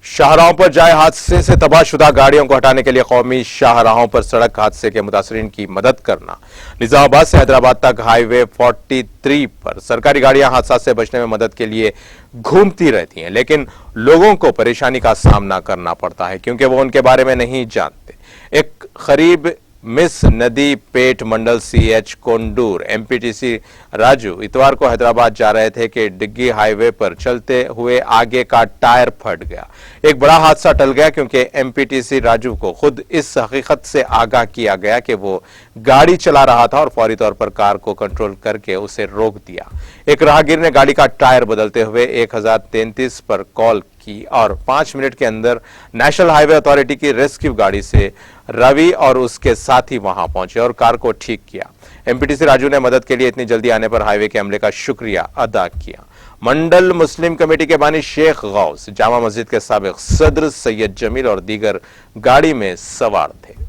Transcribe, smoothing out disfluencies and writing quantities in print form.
शाहराहों पर जाए हादसे से तबाहशुदा गाड़ियों को हटाने के लिए कौमी शाहराहों पर सड़क हादसे के मुतासरीन की मदद करना। निजामाबाद से हैदराबाद तक हाईवे 43 पर सरकारी गाड़ियां हादसा से बचने में मदद के लिए घूमती रहती हैं, लेकिन लोगों को परेशानी का सामना करना पड़ता है क्योंकि वो उनके बारे में नहीं जानते। एक करीब मिस नदी पेट मंडल सीएच कोंडूर एमपीटीसी राजू इतवार को हैदराबाद जा रहे थे कि डिग्गी हाईवे पर चलते हुए आगे का टायर फट गया। एक बड़ा हादसा टल गया क्योंकि एमपीटीसी राजू को खुद इस हकीकत से आगाह किया गया कि वो गाड़ी चला रहा था और फौरी तौर पर कार को कंट्रोल करके उसे रोक दिया। एक राहगीर ने गाड़ी का टायर बदलते हुए 1033 पर कॉल की और 5 मिनट के अंदर नेशनल हाईवे अथॉरिटी की रेस्क्यू गाड़ी से रवि और उसके साथी वहां पहुंचे और कार को ठीक किया। एमपीटीसी राजू ने मदद के लिए इतनी जल्दी आने पर हाईवे के अमले का शुक्रिया अदा किया। मंडल मुस्लिम कमेटी के बानी शेख गौस, जामा मस्जिद के साबिक सदर सैयद जमील और दीगर गाड़ी में सवार थे।